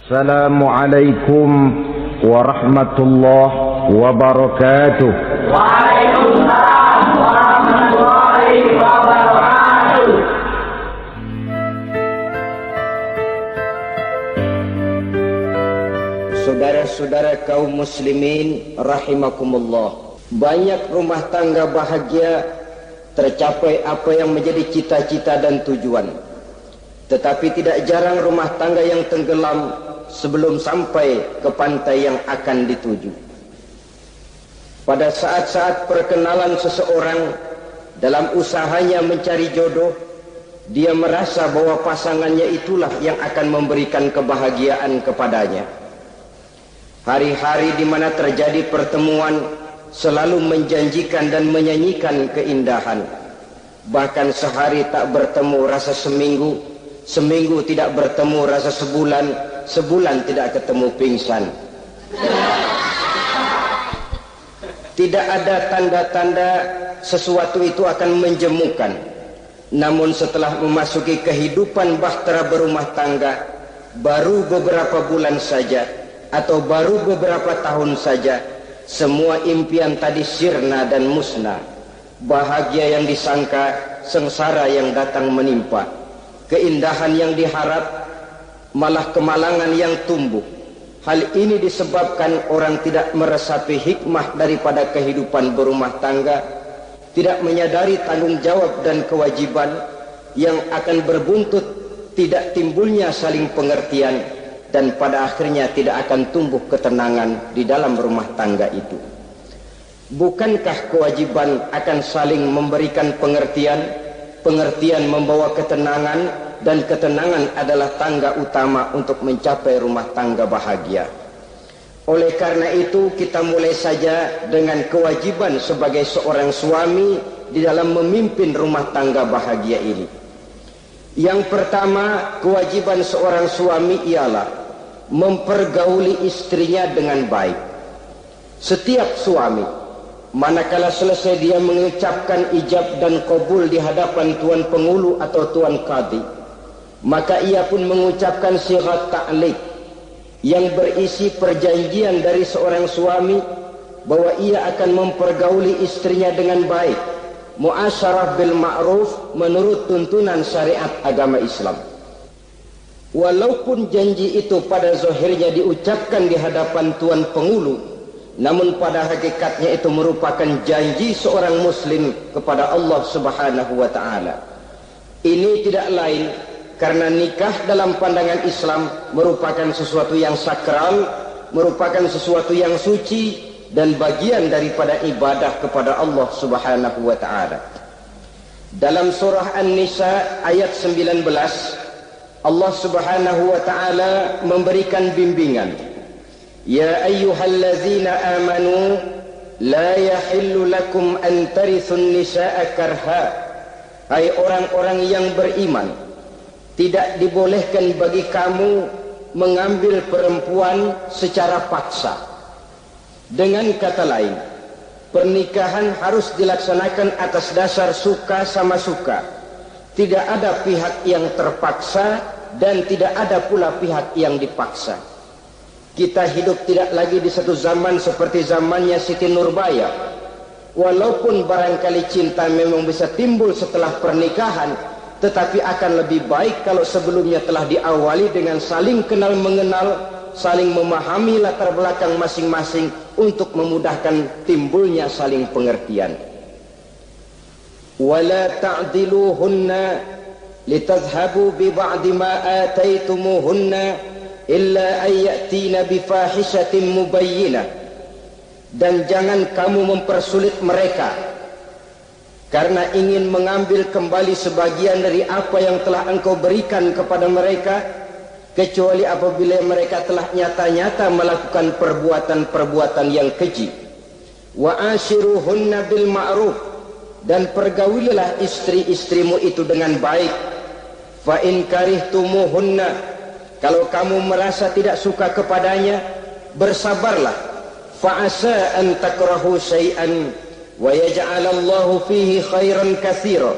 Assalamualaikum warahmatullahi wabarakatuh. Waalaikumsalam warahmatullahi wabarakatuh. Saudara-saudara kaum muslimin rahimakumullah, banyak rumah tangga bahagia tercapai apa yang menjadi cita-cita dan tujuan. Tetapi tidak jarang rumah tangga yang tenggelam sebelum sampai ke pantai yang akan dituju. Pada saat-saat perkenalan seseorang dalam usahanya mencari jodoh, dia merasa bahwa pasangannya itulah yang akan memberikan kebahagiaan kepadanya. Hari-hari di mana terjadi pertemuan selalu menjanjikan dan menyanyikan keindahan. Bahkan sehari tak bertemu rasa seminggu, seminggu tidak bertemu rasa sebulan, sebulan tidak ketemu pingsan. Tidak ada tanda-tanda sesuatu itu akan menjemukan. Namun setelah memasuki kehidupan bahtera berumah tangga, baru beberapa bulan saja atau baru beberapa tahun saja, semua impian tadi sirna dan musnah. Bahagia yang disangka, sengsara yang datang menimpa. Keindahan yang diharap, malah kemalangan yang tumbuh. Hal ini disebabkan orang tidak meresapi hikmah daripada kehidupan berumah tangga, tidak menyadari tanggung jawab dan kewajiban yang akan berbuntut tidak timbulnya saling pengertian, dan pada akhirnya tidak akan tumbuh ketenangan di dalam rumah tangga itu. Bukankah kewajiban akan saling memberikan pengertian, pengertian membawa ketenangan, dan ketenangan adalah tangga utama untuk mencapai rumah tangga bahagia. Oleh karena itu, kita mulai saja dengan kewajiban sebagai seorang suami di dalam memimpin rumah tangga bahagia ini. Yang pertama, kewajiban seorang suami ialah mempergauli istrinya dengan baik. Setiap suami, manakala selesai dia mengucapkan ijab dan qabul di hadapan tuan pengulu atau tuan qadhi, maka ia pun mengucapkan sighat ta'liq yang berisi perjanjian dari seorang suami bahwa ia akan mempergauli istrinya dengan baik, muasyarah bil ma'ruf menurut tuntunan syariat agama Islam. Walaupun janji itu pada zahirnya diucapkan di hadapan tuan pengulu, namun pada hakikatnya itu merupakan janji seorang muslim kepada Allah Subhanahu wa taala. Ini tidak lain karena nikah dalam pandangan Islam merupakan sesuatu yang sakral, merupakan sesuatu yang suci dan bagian daripada ibadah kepada Allah Subhanahu wa taala. Dalam surah An-Nisa ayat 19, Allah Subhanahu wa taala memberikan bimbingan. Ya ayyuhallazina amanu la yahillu lakum an tarithun nisaa karha. Hai orang-orang yang beriman, tidak dibolehkan bagi kamu mengambil perempuan secara paksa. Dengan kata lain, pernikahan harus dilaksanakan atas dasar suka sama suka. Tidak ada pihak yang terpaksa dan tidak ada pula pihak yang dipaksa. Kita hidup tidak lagi di satu zaman seperti zamannya Siti Nurbaya. Walaupun barangkali cinta memang bisa timbul setelah pernikahan, tetapi akan lebih baik kalau sebelumnya telah diawali dengan saling kenal mengenal, saling memahami latar belakang masing-masing untuk memudahkan timbulnya saling pengertian. وَلَا تَعْدِلُوهُنَّ لِتَذْهَبُوا بِبَعْضِ مَا آتَيْتُمُوهُنَّ إِلَّا أَنْ يَأْتِينَ بِفَاحِشَةٍ مُبَيِّنَةٍ. Dan jangan kamu mempersulit mereka karena ingin mengambil kembali sebagian dari apa yang telah engkau berikan kepada mereka, kecuali apabila mereka telah nyata-nyata melakukan perbuatan-perbuatan yang keji. وَآشِرُوهُنَّ بِالْمَعْرُوفِ. Dan pergaulilah istri-istrimu itu dengan baik. Fa in karihtumuhunna, kalau kamu merasa tidak suka kepadanya, bersabarlah. Fa asa an takrahu syai'an wa yaj'alallahu fihi khairan katsira.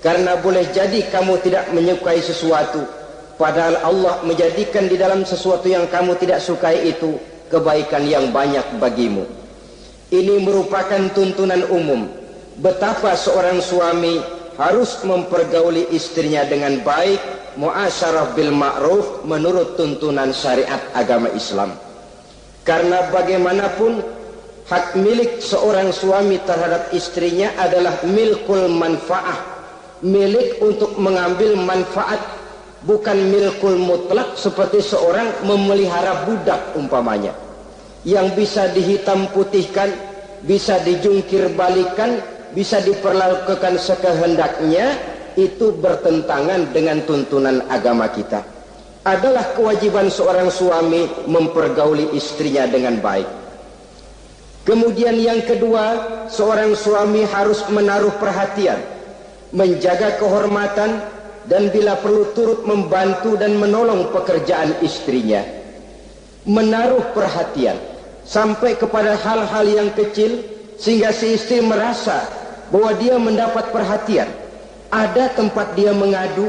Karena boleh jadi kamu tidak menyukai sesuatu, padahal Allah menjadikan di dalam sesuatu yang kamu tidak sukai itu kebaikan yang banyak bagimu. Ini merupakan tuntunan umum betapa seorang suami harus mempergauli istrinya dengan baik, muasyarah bil ma'ruf menurut tuntunan syariat agama Islam. Karena bagaimanapun hak milik seorang suami terhadap istrinya adalah milkul manfaah, milik untuk mengambil manfaat, bukan milkul mutlak seperti seorang memelihara budak umpamanya, yang bisa dihitam putihkan, bisa dijungkir balikan, bisa diperlakukan sekehendaknya. Itu bertentangan dengan tuntunan agama kita. Adalah kewajiban seorang suami mempergauli istrinya dengan baik. Kemudian yang kedua, seorang suami harus menaruh perhatian, menjaga kehormatan, dan bila perlu turut membantu dan menolong pekerjaan istrinya. Menaruh perhatian sampai kepada hal-hal yang kecil sehingga si istri merasa bahwa dia mendapat perhatian. Ada tempat dia mengadu,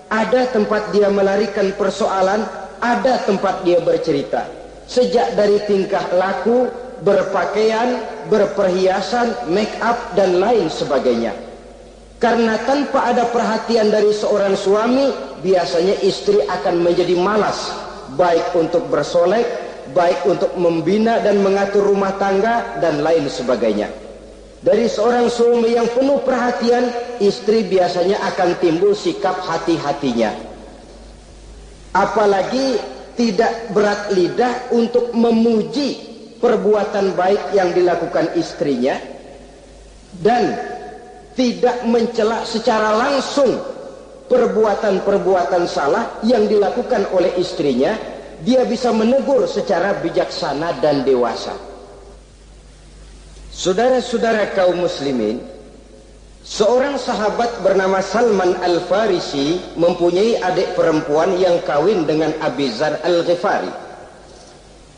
ada tempat dia melarikan persoalan, ada tempat dia bercerita. Sejak dari tingkah laku, berpakaian, berperhiasan, make up dan lain sebagainya. Karena tanpa ada perhatian dari seorang suami, biasanya istri akan menjadi malas, baik untuk bersolek, baik untuk membina dan mengatur rumah tangga dan lain sebagainya. Dari seorang suami yang penuh perhatian, istri biasanya akan timbul sikap hati-hatinya. Apalagi tidak berat lidah untuk memuji perbuatan baik yang dilakukan istrinya, dan tidak mencela secara langsung perbuatan-perbuatan salah yang dilakukan oleh istrinya. Dia bisa menegur secara bijaksana dan dewasa. Saudara-saudara kaum muslimin, seorang sahabat bernama Salman Al-Farisi mempunyai adik perempuan yang kawin dengan Abi Dzar Al-Ghifari.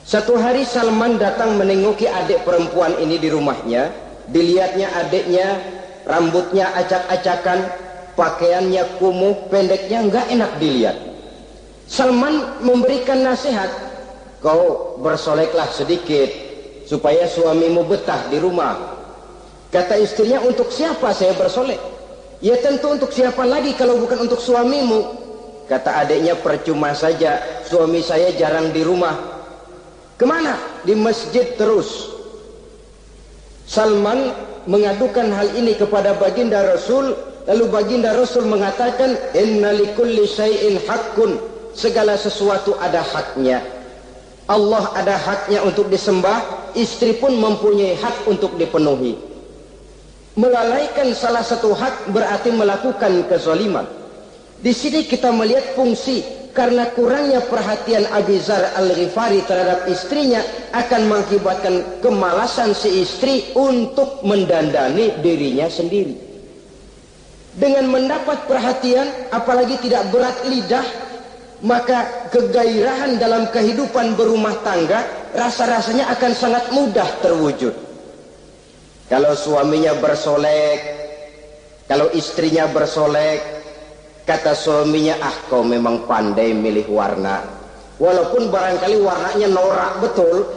Satu hari Salman datang menengoki adik perempuan ini di rumahnya. Dilihatnya adiknya, rambutnya acak-acakan, pakaiannya kumuh, pendeknya enggak enak dilihat. Salman memberikan nasihat, kau bersoleklah sedikit supaya suamimu betah di rumah. Kata istrinya, untuk siapa saya bersolek? Ya tentu untuk siapa lagi kalau bukan untuk suamimu. Kata adiknya, percuma saja, suami saya jarang di rumah. Kemana? Di masjid terus. Salman mengadukan hal ini kepada baginda Rasul. Lalu baginda Rasul mengatakan, inna likulli syai'in haqqun, segala sesuatu ada haknya. Allah ada haknya untuk disembah, istri pun mempunyai hak untuk dipenuhi. Melalaikan salah satu hak berarti melakukan kezaliman. Di sini kita melihat fungsi, karena kurangnya perhatian Abi Dzar Al-Ghifari terhadap istrinya akan mengakibatkan kemalasan si istri untuk mendandani dirinya sendiri. Dengan mendapat perhatian, apalagi tidak berat lidah, maka kegairahan dalam kehidupan berumah tangga rasa-rasanya akan sangat mudah terwujud. Kalau suaminya bersolek, kalau istrinya bersolek, kata suaminya, ah kau memang pandai milih warna, walaupun barangkali warnanya norak betul.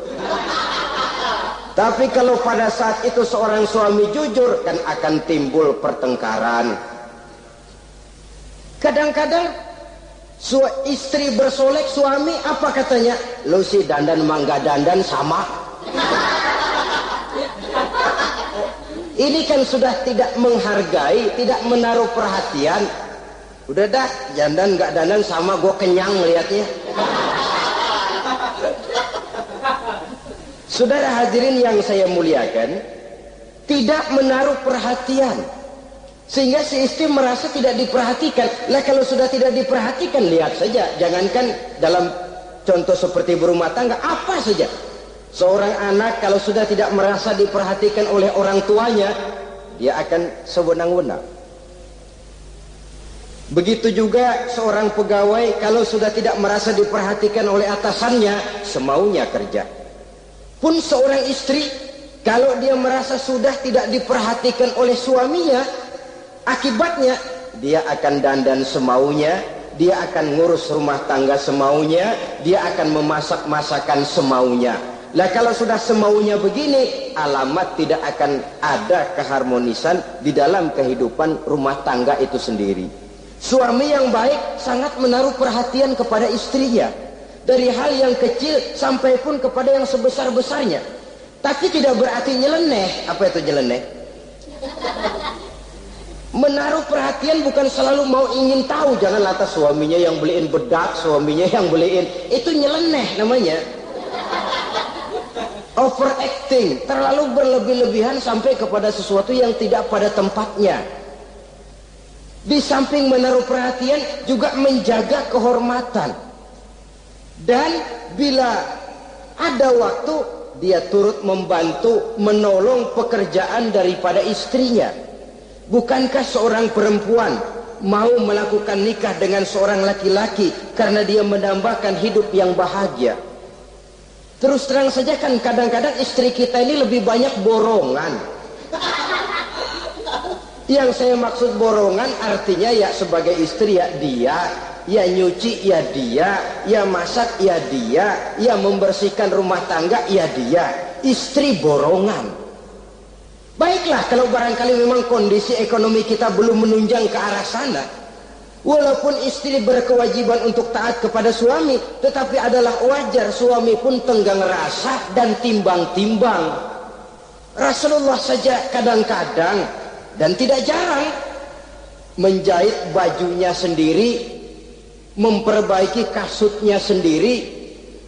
Tapi kalau pada saat itu seorang suami jujur, kan akan timbul pertengkaran. Kadang-kadang istri bersolek, suami apa katanya? Lu sih dandan mangga dandan sama. Ini kan sudah tidak menghargai, tidak menaruh perhatian. Udah dah, dandan nggak dandan sama, gue kenyang melihatnya. Saudara hadirin yang saya muliakan, tidak menaruh perhatian, sehingga si istri merasa tidak diperhatikan. Lah kalau sudah tidak diperhatikan, lihat saja, jangankan dalam contoh seperti berumah tangga, apa saja. Seorang anak kalau sudah tidak merasa diperhatikan oleh orang tuanya, dia akan sewenang-wenang. Begitu juga seorang pegawai kalau sudah tidak merasa diperhatikan oleh atasannya, semaunya kerja. Pun seorang istri kalau dia merasa sudah tidak diperhatikan oleh suaminya, akibatnya dia akan dandan semaunya, dia akan ngurus rumah tangga semaunya, dia akan memasak masakan semaunya. Lah kalau sudah semaunya begini, alamat tidak akan ada keharmonisan di dalam kehidupan rumah tangga itu sendiri. Suami yang baik sangat menaruh perhatian kepada istrinya, dari hal yang kecil sampai pun kepada yang sebesar-besarnya. Tapi tidak berarti nyeleneh. Apa itu nyeleneh? Menaruh perhatian bukan selalu mau ingin tahu. Jangan lantas suaminya yang beliin bedak, suaminya yang beliin. Itu nyeleneh namanya. Overacting, terlalu berlebih-lebihan sampai kepada sesuatu yang tidak pada tempatnya. Di samping menaruh perhatian, juga menjaga kehormatan. Dan bila ada waktu, dia turut membantu, menolong pekerjaan daripada istrinya. Bukankah seorang perempuan mau melakukan nikah dengan seorang laki-laki karena dia menambahkan hidup yang bahagia? Terus terang saja kan kadang-kadang istri kita ini lebih banyak borongan. Yang saya maksud borongan artinya ya sebagai istri ya dia, ya nyuci ya dia, ya masak ya dia, ya membersihkan rumah tangga ya dia. Istri borongan. Baiklah kalau barangkali memang kondisi ekonomi kita belum menunjang ke arah sana. Walaupun istri berkewajiban untuk taat kepada suami, tetapi adalah wajar suami pun tenggang rasa dan timbang-timbang. Rasulullah saja kadang-kadang dan tidak jarang menjahit bajunya sendiri, memperbaiki kasutnya sendiri.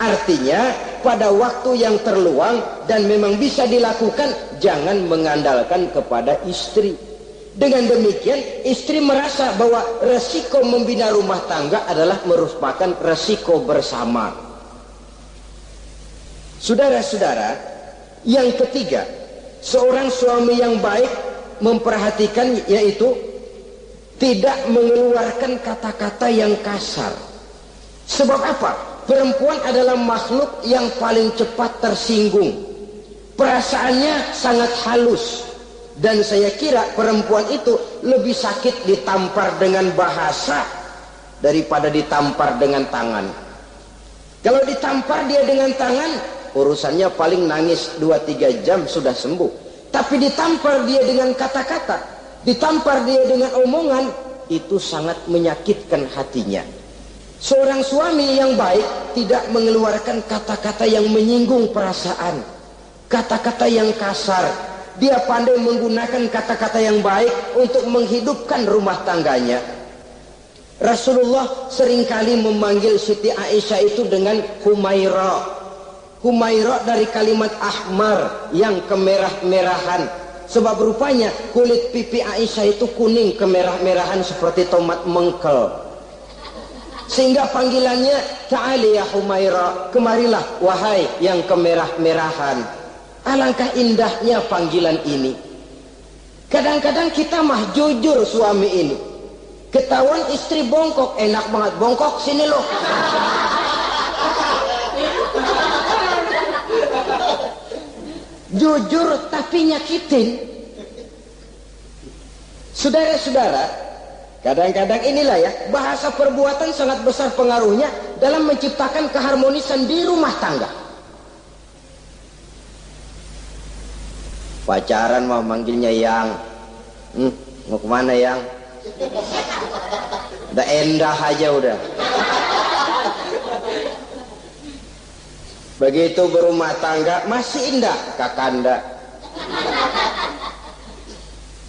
Artinya pada waktu yang terluang dan memang bisa dilakukan, jangan mengandalkan kepada istri. Dengan demikian istri merasa bahwa resiko membina rumah tangga adalah merupakan resiko bersama. Saudara-saudara, yang ketiga, seorang suami yang baik memperhatikan yaitu tidak mengeluarkan kata-kata yang kasar. Sebab apa? Perempuan adalah makhluk yang paling cepat tersinggung. Perasaannya sangat halus. Dan saya kira perempuan itu lebih sakit ditampar dengan bahasa daripada ditampar dengan tangan. Kalau ditampar dia dengan tangan, urusannya paling nangis 2-3 jam sudah sembuh. Tapi ditampar dia dengan kata-kata, ditampar dia dengan omongan, itu sangat menyakitkan hatinya. Seorang suami yang baik tidak mengeluarkan kata-kata yang menyinggung perasaan, kata-kata yang kasar. Dia pandai menggunakan kata-kata yang baik untuk menghidupkan rumah tangganya. Rasulullah seringkali memanggil Siti Aisyah itu dengan Humaira. Humaira dari kalimat ahmar, yang kemerah-merahan. Sebab rupanya kulit pipi Aisyah itu kuning kemerah-merahan seperti tomat mengkel. Sehingga panggilannya ta'ali ya Humaira, kemarilah wahai yang kemerah-merahan. Alangkah indahnya panggilan ini. Kadang-kadang kita mah jujur suami ini. Ketahuan istri bongkok, enak banget bongkok, sini loh. Jujur tapi nyakitin. Saudara-saudara, kadang-kadang inilah ya, bahasa perbuatan sangat besar pengaruhnya dalam menciptakan keharmonisan di rumah tangga. Pacaran mah manggilnya yang, mau kemana yang? Udah endah aja udah. Begitu berumah tangga masih indah kakanda.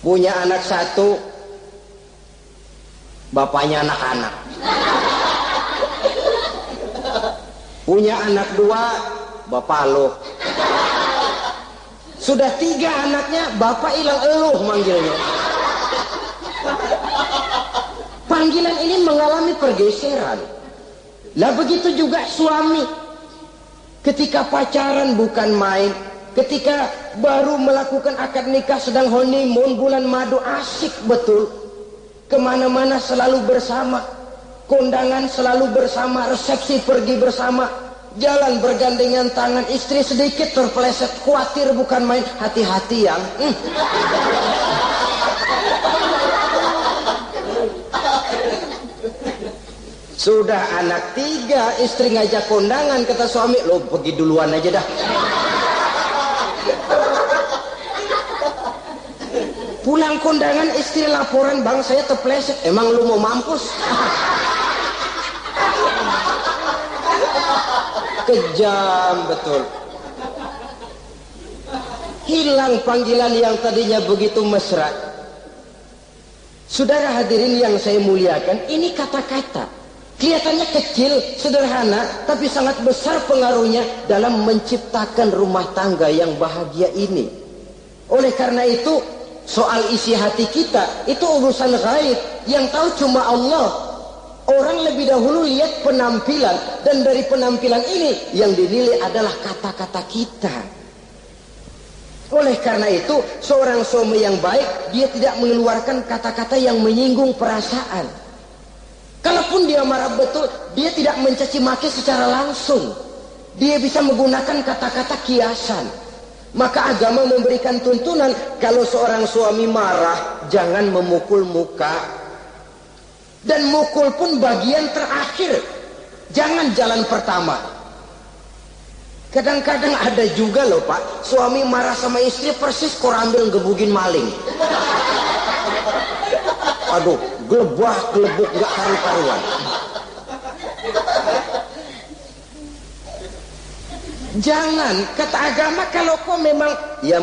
Punya anak satu, bapaknya anak-anak. Punya anak 2, bapak lo. Sudah 3 anaknya, bapak hilang eluh manggilnya. Panggilan ini mengalami pergeseran. Lah begitu juga suami. Ketika pacaran bukan main. Ketika baru melakukan akad nikah sedang honeymoon bulan madu, asik betul. Kemana-mana selalu bersama. Kondangan selalu bersama, resepsi pergi bersama. Jalan bergandengan tangan, istri sedikit terpeleset, khawatir bukan main, hati-hati yang. Sudah anak 3, istri ngajak kondangan, kata suami, lo pergi duluan aja dah. Pulang kondangan, istri laporan, bang saya terpleset. Emang lu mau mampus? Kejam betul. Hilang panggilan yang tadinya begitu mesra. Saudara hadirin yang saya muliakan, ini kata-kata kelihatannya kecil, sederhana, tapi sangat besar pengaruhnya dalam menciptakan rumah tangga yang bahagia ini. Oleh karena itu, soal isi hati kita itu urusan gaib, yang tahu cuma Allah. Orang lebih dahulu lihat penampilan, dan dari penampilan ini yang dinilai adalah kata-kata kita. Oleh karena itu, seorang suami yang baik, dia tidak mengeluarkan kata-kata yang menyinggung perasaan. Kalaupun dia marah betul, dia tidak mencaci maki secara langsung. Dia bisa menggunakan kata-kata kiasan. Maka agama memberikan tuntunan, kalau seorang suami marah, jangan memukul muka. Dan mukul pun bagian terakhir, jangan jalan pertama. Kadang-kadang ada juga loh Pak, suami marah sama istri persis korambil gebugin maling. Aduh, gelebah-gelebuk gak karu-karuan. Jangan, kata agama, kalau kau memang ya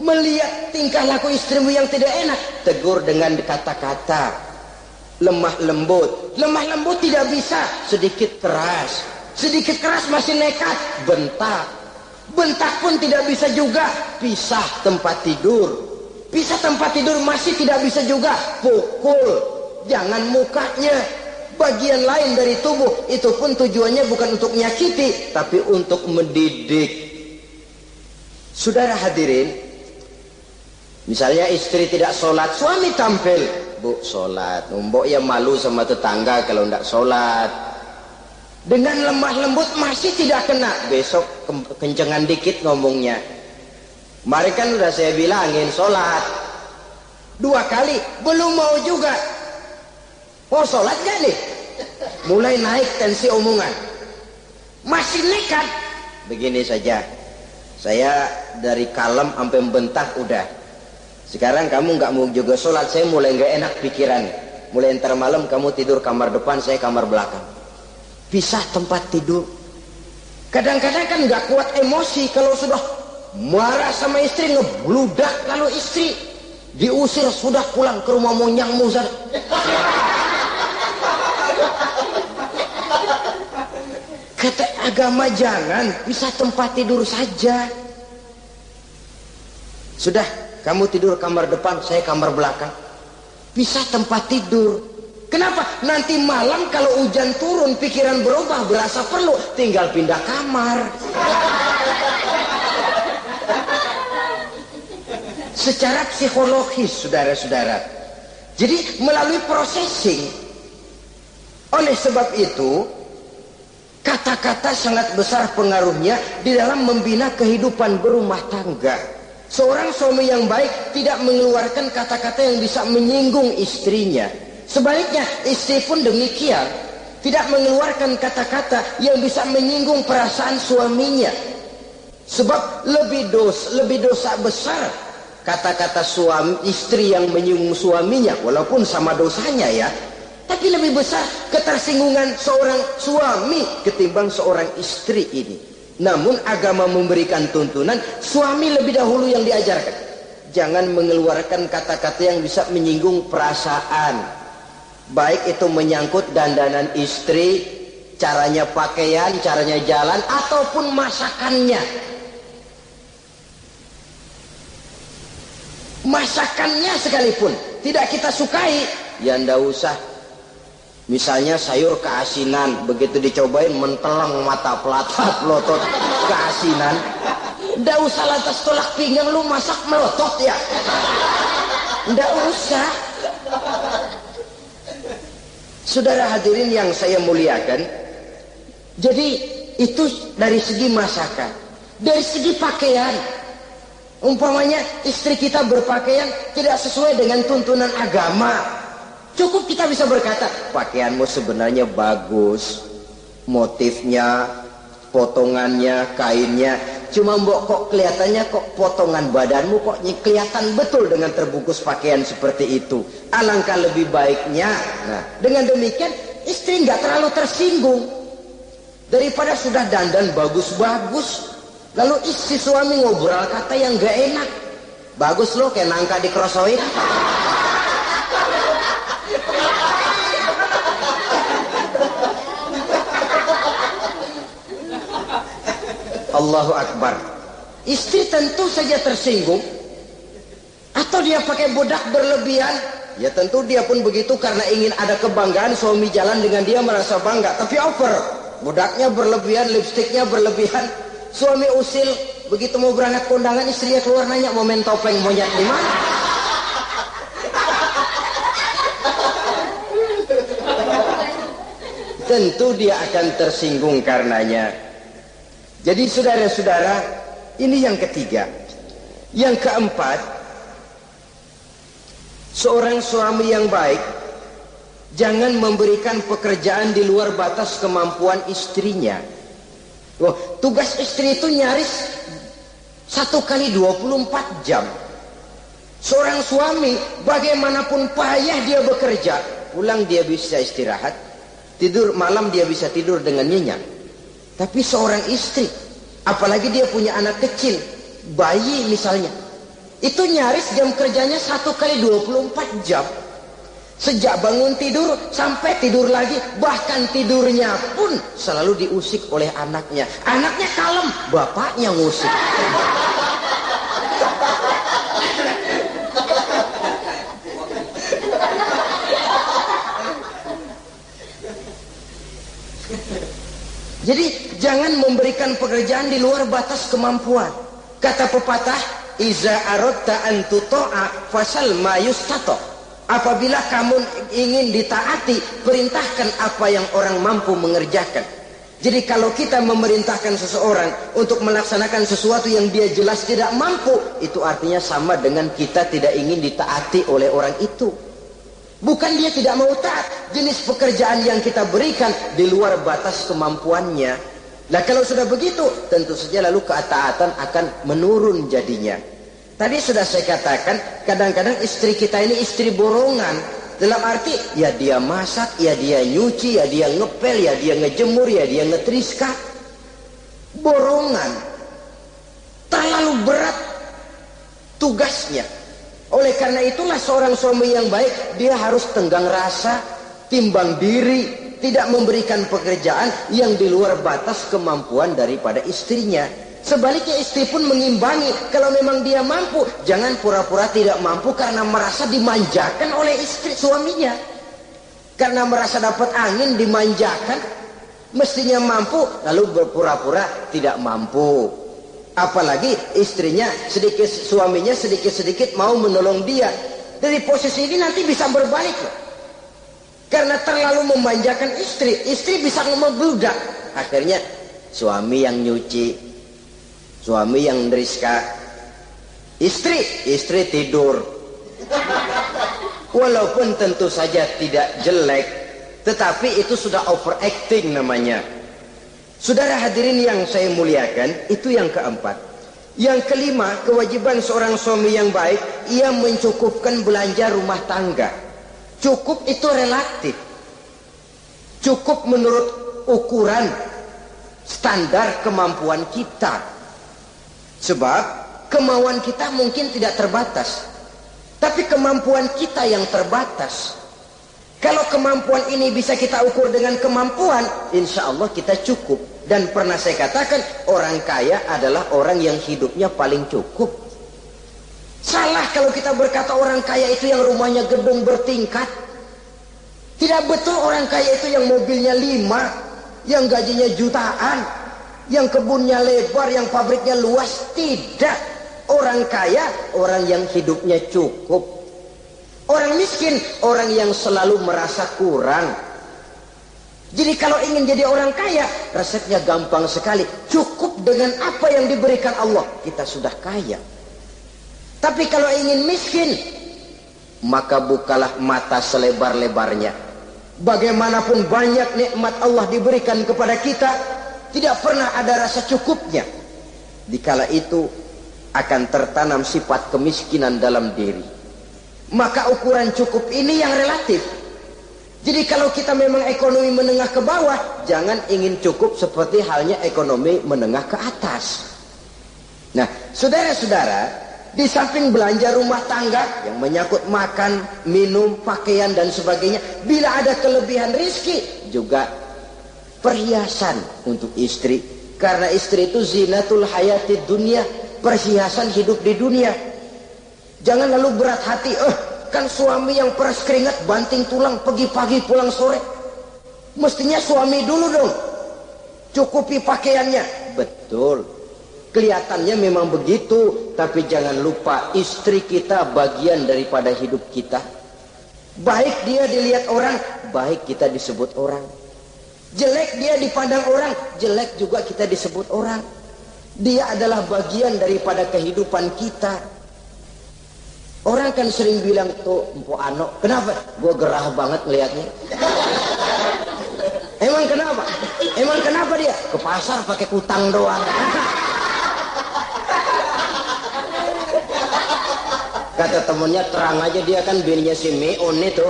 melihat tingkah laku istrimu yang tidak enak, tegur dengan kata-kata lemah lembut. Lemah lembut tidak bisa, sedikit keras. Sedikit keras masih nekat, bentak. Bentak pun tidak bisa juga, pisah tempat tidur. Pisah tempat tidur masih tidak bisa juga, pukul. Jangan mukanya, bagian lain dari tubuh. Itu pun tujuannya bukan untuk menyakiti, tapi untuk mendidik. Saudara hadirin, misalnya istri tidak sholat, suami tampil, bu sholat. Mbok ya malu sama tetangga kalau tidak sholat. Dengan lemah lembut masih tidak kena, besok kencengan dikit ngomongnya. Mari kan udah saya bilangin sholat 2 kali, belum mau juga. Oh sholat gak nih? Mulai naik tensi omongan. Masih nekat. Begini saja, saya dari kalem sampai bentak udah. Sekarang kamu gak mau juga sholat, saya mulai gak enak pikiran. Mulai ntar malam kamu tidur kamar depan, saya kamar belakang. Pisah tempat tidur. Kadang-kadang kan gak kuat emosi, kalau sudah marah sama istri, ngebludak. Lalu istri diusir, sudah pulang ke rumah monyang muzar. Kata agama jangan, bisa tempat tidur saja. Sudah, kamu tidur kamar depan, saya kamar belakang. Bisa tempat tidur. Kenapa? Nanti malam kalau hujan turun, pikiran berubah, berasa perlu, tinggal pindah kamar. Secara psikologis, saudara-saudara. Jadi melalui processing. Oleh sebab itu, kata-kata sangat besar pengaruhnya di dalam membina kehidupan berumah tangga. Seorang suami yang baik tidak mengeluarkan kata-kata yang bisa menyinggung istrinya. Sebaliknya, istri pun demikian. Tidak mengeluarkan kata-kata yang bisa menyinggung perasaan suaminya. Sebab lebih dosa besar kata-kata suami istri yang menyinggung suaminya, walaupun sama dosanya ya, tapi lebih besar ketersinggungan seorang suami ketimbang seorang istri ini. Namun agama memberikan tuntunan, suami lebih dahulu yang diajarkan. Jangan mengeluarkan kata-kata yang bisa menyinggung perasaan. Baik itu menyangkut dandanan istri, caranya pakaian, caranya jalan, ataupun masakannya. Masakannya sekalipun tidak kita sukai, ya ndak usah. Misalnya sayur keasinan, begitu dicobain mentelang mata pelatat melotot keasinan, ndak usah lantas tolak pinggang, lu masak melotot ya, ndak usah. Saudara hadirin yang saya muliakan, jadi itu dari segi masakan. Dari segi pakaian, umpamanya istri kita berpakaian tidak sesuai dengan tuntunan agama, Cukup kita bisa berkata, pakaianmu sebenarnya bagus, motifnya, potongannya, kainnya, cuma mbok kok kelihatannya kok potongan badanmu kok kelihatan betul dengan terbungkus pakaian seperti itu. Alangkah lebih baiknya. Nah, dengan demikian istri nggak terlalu tersinggung. Daripada sudah dandan bagus-bagus, lalu istri suami ngobrol kata yang nggak enak. Bagus loh kayak nangka dikerosoin. Allahu Akbar. Istri tentu saja tersinggung. Atau dia pakai bedak berlebihan. Ya tentu dia pun begitu karena ingin ada kebanggaan suami jalan dengan dia merasa bangga. Tapi over. Bedaknya berlebihan, lipstiknya berlebihan. Suami usil. Begitu mau berangkat kondangan istrinya keluar nanya mau main topeng monyet di mana? Tentu dia akan tersinggung karenanya. Jadi saudara-saudara, ini yang ketiga. Yang keempat, seorang suami yang baik jangan memberikan pekerjaan di luar batas kemampuan istrinya. Tugas istri itu nyaris 1 kali 24 jam. Seorang suami bagaimanapun payah dia bekerja, pulang dia bisa istirahat, tidur malam dia bisa tidur dengan nyenyak. Tapi seorang istri, apalagi dia punya anak kecil, bayi misalnya, itu nyaris jam kerjanya 1 kali 24 jam. Sejak bangun tidur sampai tidur lagi, bahkan tidurnya pun selalu diusik oleh anaknya. Anaknya kalem, bapaknya ngusik. Jadi jangan memberikan pekerjaan di luar batas kemampuan. Kata pepatah, iza aradta an tuta'a fasal ma yustato. Apabila kamu ingin ditaati, perintahkan apa yang orang mampu mengerjakan. Jadi kalau kita memerintahkan seseorang untuk melaksanakan sesuatu yang dia jelas tidak mampu, itu artinya sama dengan kita tidak ingin ditaati oleh orang itu. Bukan dia tidak mau taat, jenis pekerjaan yang kita berikan di luar batas kemampuannya. Nah kalau sudah begitu, tentu saja lalu ketaatan akan menurun jadinya. Tadi sudah saya katakan, kadang-kadang istri kita ini istri borongan. Dalam arti, ya dia masak, ya dia nyuci, ya dia ngepel, ya dia ngejemur, ya dia ngetriska. Borongan. Terlalu berat tugasnya. Oleh karena itulah seorang suami yang baik, dia harus tenggang rasa, timbang diri, tidak memberikan pekerjaan yang di luar batas kemampuan daripada istrinya. Sebaliknya istri pun mengimbangi, kalau memang dia mampu, jangan pura-pura tidak mampu karena merasa dimanjakan oleh istri suaminya. Karena merasa dapat angin dimanjakan, mestinya mampu, lalu berpura-pura tidak mampu. Apalagi istrinya suaminya sedikit-sedikit mau menolong dia. Dari posisi ini nanti bisa berbalik loh. Karena terlalu memanjakan istri bisa membludak. Akhirnya suami yang nyuci, suami yang neriska, istri tidur. Walaupun tentu saja tidak jelek, tetapi itu sudah overacting namanya. Saudara hadirin yang saya muliakan, itu yang keempat. Yang kelima, kewajiban seorang suami yang baik, ia mencukupkan belanja rumah tangga. Cukup itu relatif. Cukup menurut ukuran standar kemampuan kita. Sebab kemauan kita mungkin tidak terbatas, tapi kemampuan kita yang terbatas. Kalau kemampuan ini bisa kita ukur dengan kemampuan, insya Allah kita cukup. Dan pernah saya katakan, orang kaya adalah orang yang hidupnya paling cukup. Salah kalau kita berkata orang kaya itu yang rumahnya gedung bertingkat. Tidak betul orang kaya itu yang mobilnya 5, yang gajinya jutaan, yang kebunnya lebar, yang pabriknya luas. Tidak. Orang kaya, orang yang hidupnya cukup. Orang miskin, orang yang selalu merasa kurang. Jadi kalau ingin jadi orang kaya, resepnya gampang sekali. Cukup dengan apa yang diberikan Allah, kita sudah kaya. Tapi kalau ingin miskin, maka bukalah mata selebar-lebarnya. Bagaimanapun banyak nikmat Allah diberikan kepada kita, tidak pernah ada rasa cukupnya. Dikala itu akan tertanam sifat kemiskinan dalam diri. Maka ukuran cukup ini yang relatif. Jadi kalau kita memang ekonomi menengah ke bawah, jangan ingin cukup seperti halnya ekonomi menengah ke atas. Nah, saudara-saudara, di samping belanja rumah tangga yang menyangkut makan, minum, pakaian dan sebagainya, bila ada kelebihan rizki, juga perhiasan untuk istri. Karena istri itu zinatul hayati dunia, perhiasan hidup di dunia. Jangan lalu berat hati, kan suami yang peras keringat, banting tulang, pergi pagi pulang sore. Mestinya suami dulu dong cukupi pakaiannya. Betul, kelihatannya memang begitu, tapi jangan lupa istri kita bagian daripada hidup kita. Baik dia dilihat orang, baik kita disebut orang. Jelek dia dipandang orang, jelek juga kita disebut orang. Dia adalah bagian daripada kehidupan kita. Orang kan sering bilang, tuh Mpo Ano, kenapa? Gue gerah banget ngelihatnya. Emang kenapa? Emang kenapa dia? Ke pasar pakai kutang doang. Kata temennya, terang aja dia kan bininya si Meun itu.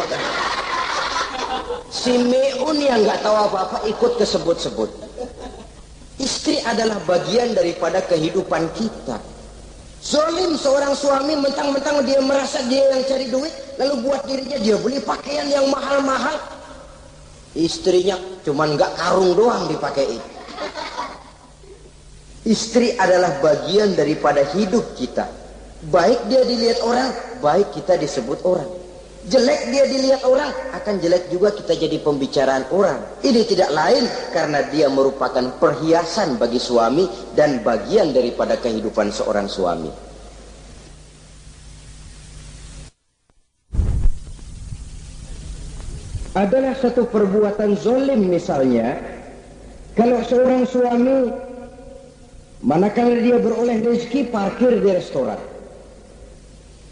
Si Meun yang nggak tahu apa-apa ikut kesebut-sebut. Istri adalah bagian daripada kehidupan kita. Zolim seorang suami, mentang-mentang dia merasa dia yang cari duit, lalu buat dirinya dia beli pakaian yang mahal-mahal. Istrinya cuman nggak karung doang dipakai. Istri adalah bagian daripada hidup kita. Baik dia dilihat orang, baik kita disebut orang. Jelek dia dilihat orang, akan jelek juga kita jadi pembicaraan orang. Ini tidak lain karena dia merupakan perhiasan bagi suami dan bagian daripada kehidupan seorang suami. Adalah satu perbuatan zolim misalnya, kalau seorang suami manakala dia beroleh rezeki parkir di restoran.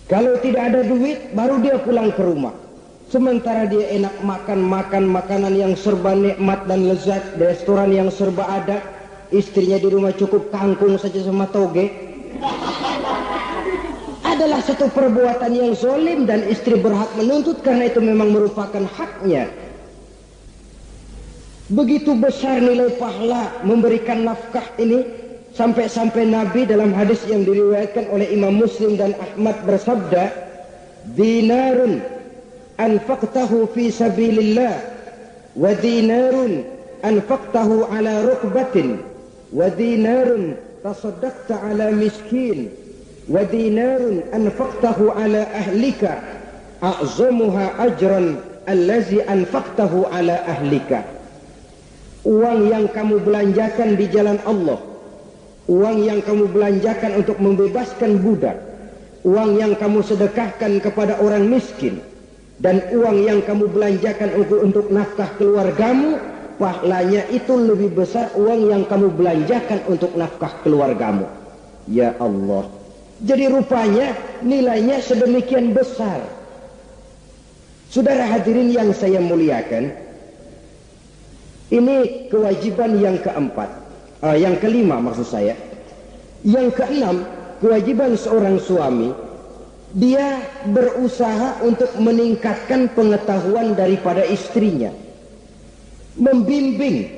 Kalau tidak ada duit, baru dia pulang ke rumah. Sementara dia enak makan makanan yang serba nikmat dan lezat, di restoran yang serba ada. Istrinya di rumah cukup kangkung saja sama toge. Adalah satu perbuatan yang zalim dan istri berhak menuntut karena itu memang merupakan haknya. Begitu besar nilai pahala memberikan nafkah ini. Sampai-sampai Nabi dalam hadis yang diriwayatkan oleh Imam Muslim dan Ahmad bersabda, dinarun anfaqtahu fi sabilillah wa dinarun anfaqtahu ala rukbatin wa dinarun tasaddaqta ala miskin wa dinarun anfaqtahu ala ahlika a'zamuha ajran allazi anfaqtahu ala ahlika. Uang yang kamu belanjakan di jalan Allah, uang yang kamu belanjakan untuk membebaskan budak, uang yang kamu sedekahkan kepada orang miskin, dan uang yang kamu belanjakan untuk nafkah keluargamu, pahalanya itu lebih besar uang yang kamu belanjakan untuk nafkah keluargamu. Ya Allah, jadi rupanya nilainya sedemikian besar. Saudara hadirin yang saya muliakan, ini kewajiban yang keempat. Yang kelima maksud saya. Yang keenam, kewajiban seorang suami, dia berusaha untuk meningkatkan pengetahuan daripada istrinya, membimbing.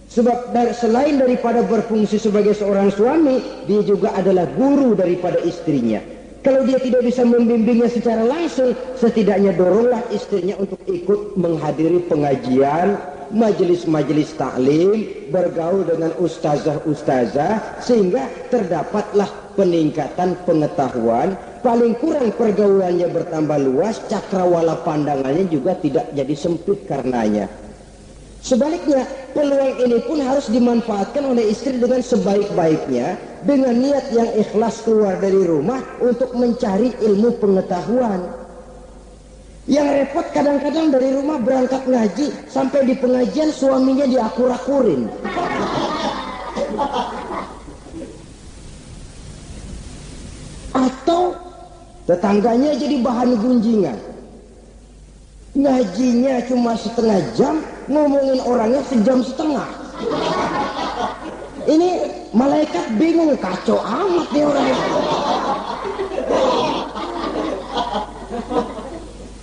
Sebab selain daripada berfungsi sebagai seorang suami, dia juga adalah guru daripada istrinya. Kalau dia tidak bisa membimbingnya secara langsung, setidaknya doronglah istrinya untuk ikut menghadiri pengajian, majelis-majelis taklim, bergaul dengan ustazah-ustazah, sehingga terdapatlah peningkatan pengetahuan. Paling kurang pergaulannya bertambah luas, cakrawala pandangannya juga tidak jadi sempit karenanya. Sebaliknya, peluang ini pun harus dimanfaatkan oleh istri dengan sebaik-baiknya, dengan niat yang ikhlas keluar dari rumah untuk mencari ilmu pengetahuan. Yang repot kadang-kadang dari rumah berangkat ngaji, sampai di pengajian suaminya diakur-akurin. Atau Tetangganya jadi bahan gunjingan. Ngajinya cuma setengah jam, ngomongin orangnya sejam setengah. Ini malaikat bingung, kacau amat nih orang.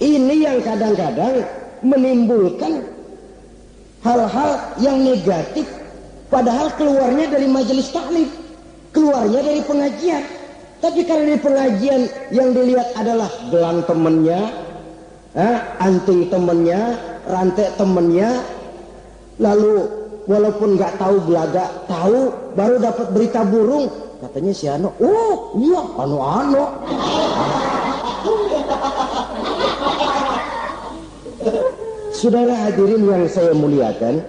Ini yang kadang-kadang menimbulkan hal-hal yang negatif, padahal keluarnya dari majelis taklim, keluarnya dari pengajian. Tapi kalau di pengajian yang dilihat adalah gelang temennya, anting temennya, rantai temennya, lalu walaupun nggak tahu belaga, tahu baru dapat berita burung, katanya si Ano, oh iya Ano. Saudara hadirin yang saya muliakan,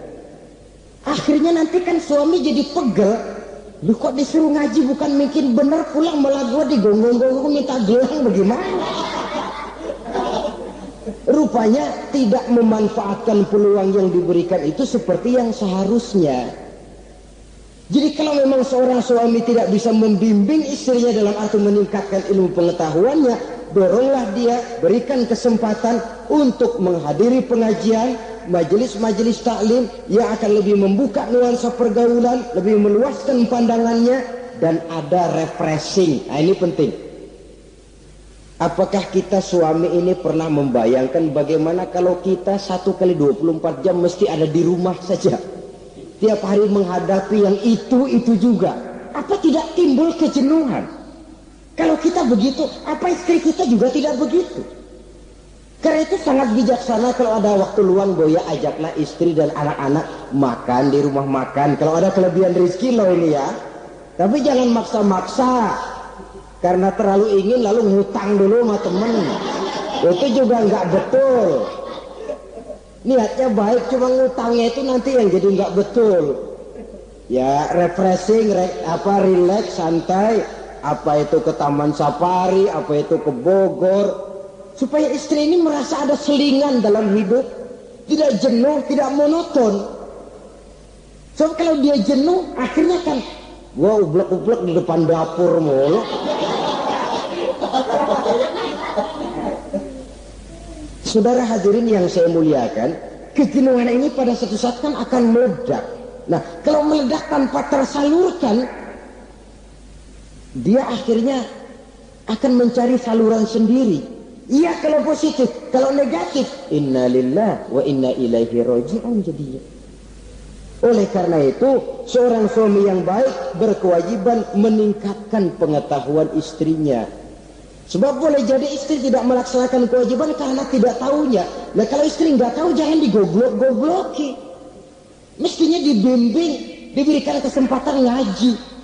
akhirnya nanti kan suami jadi pegel. Lu kok disuruh ngaji bukan mungkin bener, pulang malah gua digonggong-gonggong minta gelang, bagaimana? Rupanya tidak memanfaatkan peluang yang diberikan itu seperti yang seharusnya. Jadi kalau memang seorang suami tidak bisa membimbing istrinya dalam arti meningkatkan ilmu pengetahuannya, doronglah dia, berikan kesempatan untuk menghadiri pengajian, majelis-majelis taklim yang akan lebih membuka nuansa pergaulan, lebih meluaskan pandangannya, dan ada refreshing. Nah, ini penting. Apakah kita suami ini pernah membayangkan bagaimana kalau kita 1 kali 24 jam mesti ada di rumah saja, tiap hari menghadapi yang itu juga? Apa tidak timbul kejenuhan? Kalau kita begitu, apa istri kita juga tidak begitu? Karena itu sangat bijaksana kalau ada waktu luang, Boya ajaklah istri dan anak-anak makan di rumah makan. Kalau ada kelebihan rezeki loh ini ya. Tapi jangan maksa-maksa. Karena terlalu ingin lalu ngutang dulu sama temen. Itu juga nggak betul. Niatnya baik, cuma ngutangnya itu nanti yang jadi nggak betul. Ya refreshing, relax, santai. Apa itu ke Taman Safari, apa itu ke Bogor. Supaya istri ini merasa ada selingan dalam hidup, tidak jenuh, tidak monoton. Sebab kalau dia jenuh, akhirnya kan gua ublek-ublek di depan dapur mulu. Saudara hadirin yang saya muliakan, kejenuhan ini pada suatu saat kan akan meledak. Nah, kalau meledak tanpa tersalurkan, dia akhirnya akan mencari saluran sendiri. Iya kalau positif, kalau negatif, innalillahi wa inna ilaihi raji'un jadinya. Oleh karena itu, seorang suami yang baik berkewajiban meningkatkan pengetahuan istrinya. Sebab boleh jadi istri tidak melaksanakan kewajiban karena tidak tahunya. Nah kalau istri nggak tahu, jangan digoblok-gobloki. Mestinya dibimbing, diberikan kesempatan ngaji.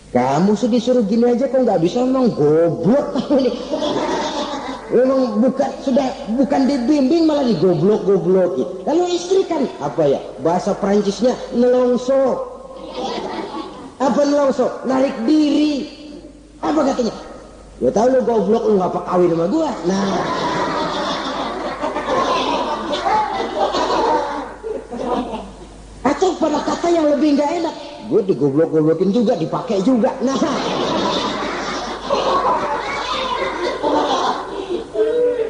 Kamu sih disuruh gini aja kok nggak bisa, memang goblok kamu ini. Memang bukan dibimbing malah digoblok-gobloki. Kalau istri kan apa ya, bahasa Perancisnya nelongso. Apa nelongso? Narik diri. Apa katanya? Gue tahu lu goblok, lu ngapa kawin sama gua. Nah, atau pada kata yang lebih nggak enak, gue digoblok-goblokin juga, dipakai juga. Nah,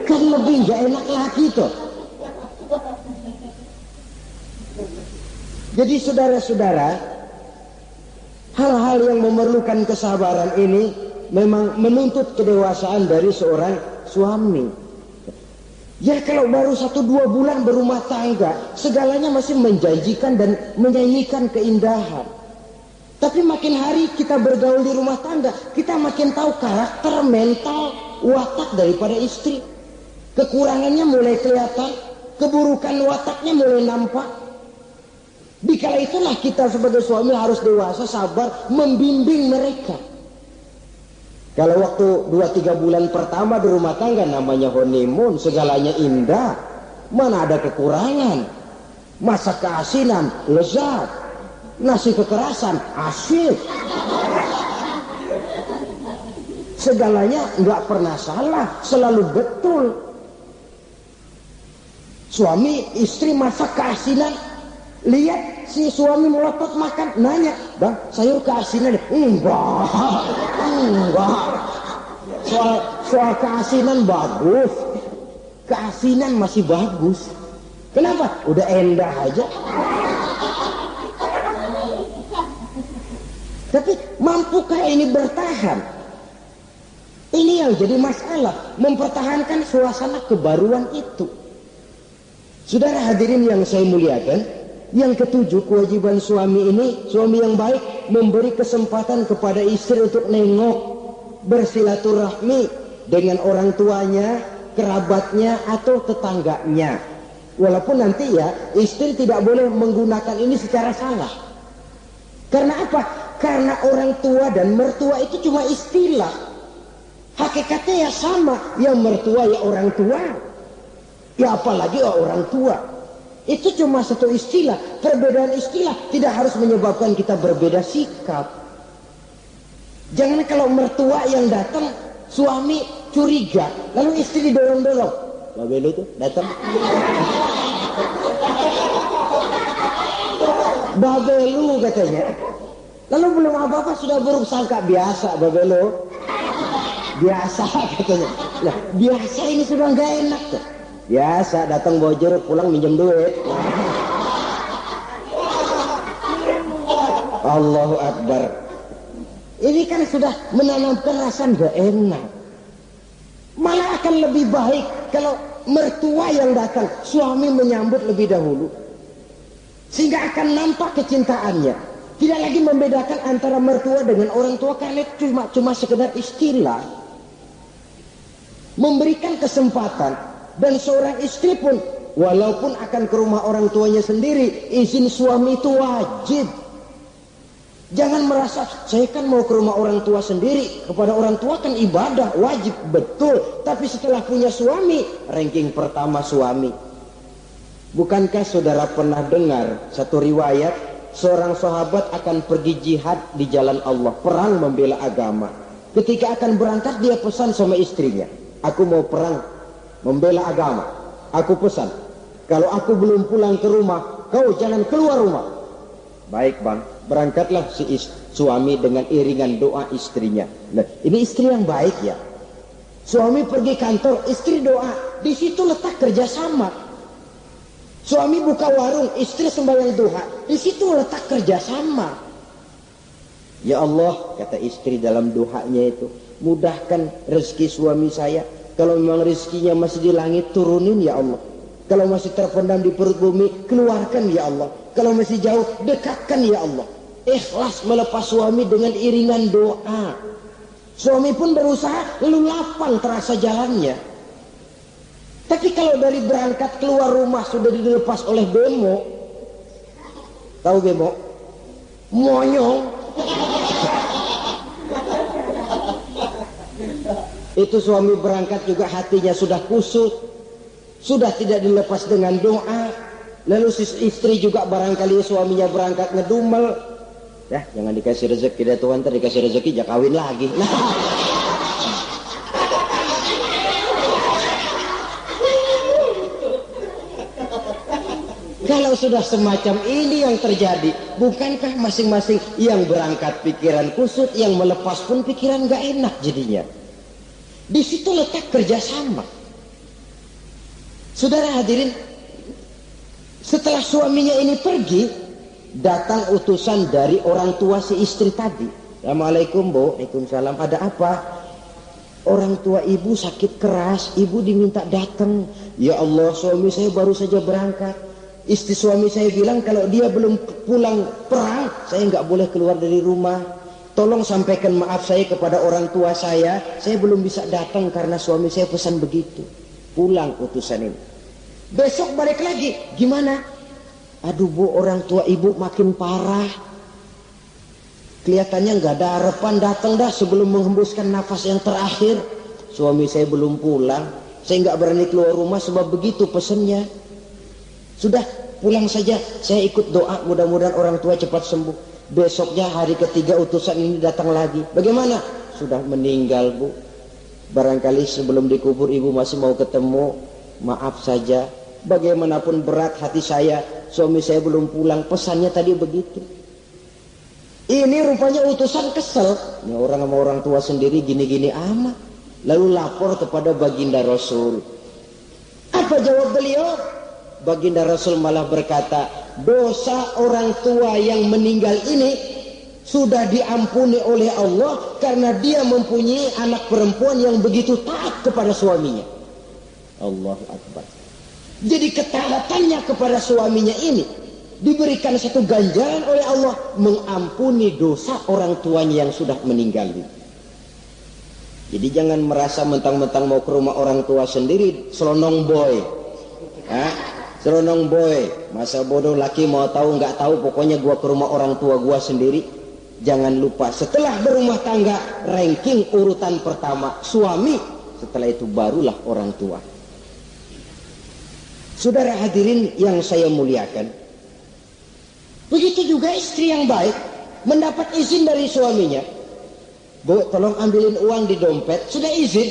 kan lebih nggak enak lagi tuh. Jadi saudara-saudara, hal-hal yang memerlukan kesabaran ini memang menuntut kedewasaan dari seorang suami. Ya kalau baru 1-2 bulan berumah tangga, segalanya masih menjanjikan dan menyanyikan keindahan. Tapi makin hari kita bergaul di rumah tangga, kita makin tahu karakter, mental, watak daripada istri. Kekurangannya mulai kelihatan, keburukan wataknya mulai nampak. Dikala itulah kita sebagai suami harus dewasa, sabar, membimbing mereka. Kalau waktu 2-3 bulan pertama di rumah tangga namanya honeymoon, segalanya indah, mana ada kekurangan. Masak keasinan, lezat. Nasi kekerasan, asyik. Segalanya nggak pernah salah, selalu betul. Suami istri masak keasinan, lihat si suami melotot makan, nanya, bang sayur keasinan? Enggak. soal keasinan bagus. Keasinan masih bagus. Kenapa? Udah endah aja. Tapi mampukah ini bertahan? Ini yang jadi masalah, mempertahankan suasana kebaruan itu. Saudara hadirin yang saya muliakan, yang ketujuh, kewajiban suami ini, suami yang baik memberi kesempatan kepada istri untuk nengok, bersilaturahmi dengan orang tuanya, kerabatnya atau tetangganya. Walaupun nanti ya istri tidak boleh menggunakan ini secara salah. Karena apa? Karena orang tua dan mertua itu cuma istilah. Hakikatnya ya sama, yang mertua ya orang tua. Ya apalagi orang tua. Itu cuma satu istilah. Perbedaan istilah tidak harus menyebabkan kita berbeda sikap. Jangan kalau mertua yang datang, suami curiga, lalu istri didorong-dorong. Babelu tuh datang. Babelu katanya. Lalu belum apa-apa sudah buruk sangka, biasa Babelu. Biasa katanya. Nah, biasa ini sudah nggak enak tuh. Biasa datang bawa jeruk, pulang minjem duit. Allahu Akbar. Ini kan sudah menanamkan rasa nggak enak. Malah akan lebih baik kalau mertua yang datang, suami menyambut lebih dahulu. Sehingga akan nampak kecintaannya. Tidak lagi membedakan antara mertua dengan orang tua, karena itu cuma sekedar istilah. Memberikan kesempatan, dan seorang istri pun walaupun akan ke rumah orang tuanya sendiri, izin suami itu wajib. Jangan merasa saya kan mau ke rumah orang tua sendiri, kepada orang tua kan ibadah wajib, betul. Tapi setelah punya suami, ranking pertama suami. Bukankah saudara pernah dengar satu riwayat, seorang sahabat akan pergi jihad di jalan Allah, perang membela agama. Ketika akan berangkat dia pesan sama istrinya, aku mau perang membela agama. Aku pesan, kalau aku belum pulang ke rumah, kau jangan keluar rumah. Baik bang, berangkatlah si suami dengan iringan doa istrinya. Nah, ini istri yang baik ya. Suami pergi kantor, istri doa. Di situ letak kerjasama. Suami buka warung, istri sembahyang duha. Di situ letak kerjasama. Ya Allah, kata istri dalam doanya itu, mudahkan rezeki suami saya. Kalau memang rezekinya masih di langit, turunin ya Allah. Kalau masih terpendam di perut bumi, keluarkan ya Allah. Kalau masih jauh, dekatkan ya Allah. Ikhlas melepas suami dengan iringan doa. Suami pun berusaha, lalu lapang terasa jalannya. Tapi kalau dari berangkat keluar rumah sudah dilepas oleh bemo, tahu bemo? Monyong. Itu suami berangkat juga hatinya sudah kusut, sudah tidak dilepas dengan doa. Lalu si istri juga barangkali suaminya berangkat ngedumel, ya jangan dikasih rezeki deh Tuhan, ntar dikasih rezeki jangan kawin lagi. Nah. Kalau sudah semacam ini yang terjadi, bukankah masing-masing yang berangkat pikiran kusut, yang melepas pun pikiran gak enak jadinya. Di situ letak kerjasama. Saudara hadirin, setelah suaminya ini pergi, datang utusan dari orang tua si istri tadi. Assalamualaikum bu, waalaikumsalam. Ada apa? Orang tua ibu sakit keras, ibu diminta datang. Ya Allah, suami saya baru saja berangkat. Istri suami saya bilang kalau dia belum pulang perang, saya nggak boleh keluar dari rumah. Tolong sampaikan maaf saya kepada orang tua saya belum bisa datang karena suami saya pesan begitu. Pulang utusan ini. Besok balik lagi, gimana? Aduh bu, orang tua ibu makin parah. Kelihatannya nggak ada harapan, datang dah sebelum menghembuskan nafas yang terakhir. Suami saya belum pulang, saya nggak berani keluar rumah sebab begitu pesannya. Sudah, pulang saja, saya ikut doa, mudah-mudahan orang tua cepat sembuh. Besoknya hari ketiga utusan ini datang lagi. Bagaimana? Sudah meninggal bu. Barangkali sebelum dikubur ibu masih mau ketemu. Maaf saja, bagaimanapun berat hati saya, suami saya belum pulang, pesannya tadi begitu. Ini rupanya utusan kesel. Ini orang sama orang tua sendiri gini-gini amat. lalu lapor kepada baginda Rasul. Apa jawab beliau? Baginda Rasul malah berkata, dosa orang tua yang meninggal ini sudah diampuni oleh Allah karena dia mempunyai anak perempuan yang begitu taat kepada suaminya. Allahu Akbar. Jadi ketaatannya kepada suaminya ini diberikan satu ganjaran oleh Allah, mengampuni dosa orang tuanya yang sudah meninggal. Jadi jangan merasa mentang-mentang mau ke rumah orang tua sendiri selonong boy. Selonong boy, masa bodoh laki mau tahu nggak tahu, pokoknya gua ke rumah orang tua gua sendiri. Jangan lupa setelah berumah tangga, ranking urutan pertama suami, setelah itu barulah orang tua. Saudara hadirin yang saya muliakan, begitu juga istri yang baik mendapat izin dari suaminya, Bu, tolong ambilin uang di dompet, sudah izin.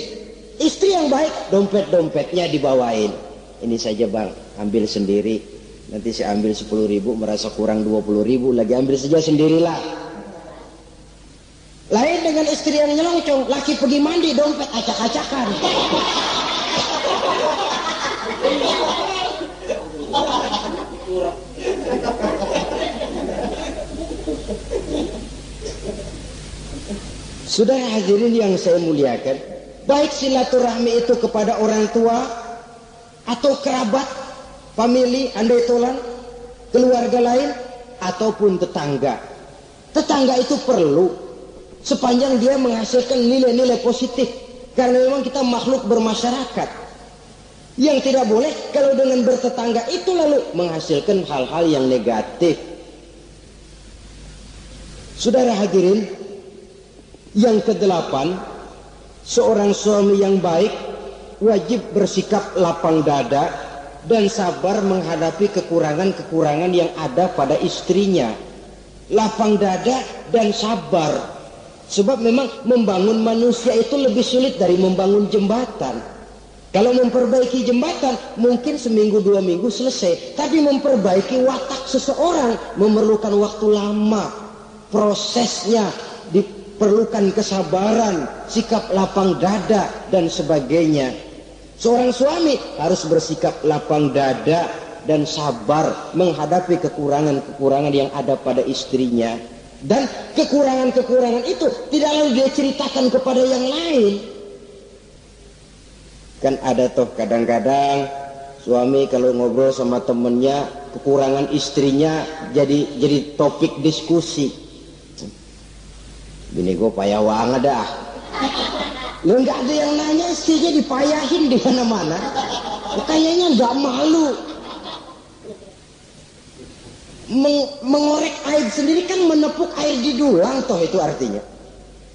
Istri yang baik, dompetnya dibawain. Ini saja bang, ambil sendiri. Nanti saya ambil 10.000, merasa kurang 20.000, lagi ambil saja sendirilah. Lain dengan istri yang nyelongcong, laki pergi mandi, dompet acak-acakan. Saudara hadirin yang saya muliakan, baik silaturahmi itu kepada orang tua atau kerabat, famili, andai tolan, keluarga lain, ataupun tetangga. Tetangga itu perlu, sepanjang dia menghasilkan nilai-nilai positif. Karena memang kita makhluk bermasyarakat. Yang tidak boleh kalau dengan bertetangga itu lalu menghasilkan hal-hal yang negatif. Saudara hadirin, yang kedelapan, seorang suami yang baik wajib bersikap lapang dada dan sabar menghadapi kekurangan-kekurangan yang ada pada istrinya. Lapang dada dan sabar. Sebab memang membangun manusia itu lebih sulit dari membangun jembatan. Kalau memperbaiki jembatan mungkin seminggu 2 minggu selesai. Tapi memperbaiki watak seseorang memerlukan waktu lama. Prosesnya diperlukan kesabaran, sikap lapang dada dan sebagainya. Seorang suami harus bersikap lapang dada dan sabar menghadapi kekurangan-kekurangan yang ada pada istrinya. Dan kekurangan-kekurangan itu tidak lalu dia ceritakan kepada yang lain. Kan ada toh kadang-kadang suami kalau ngobrol sama temennya, kekurangan istrinya jadi topik diskusi. Bini gue payah banget dah. Lo nggak ada yang nanya, istrinya dipayahin di mana-mana. Kayaknya nggak malu. Mengorek aib sendiri kan menepuk air di dulang toh, itu artinya.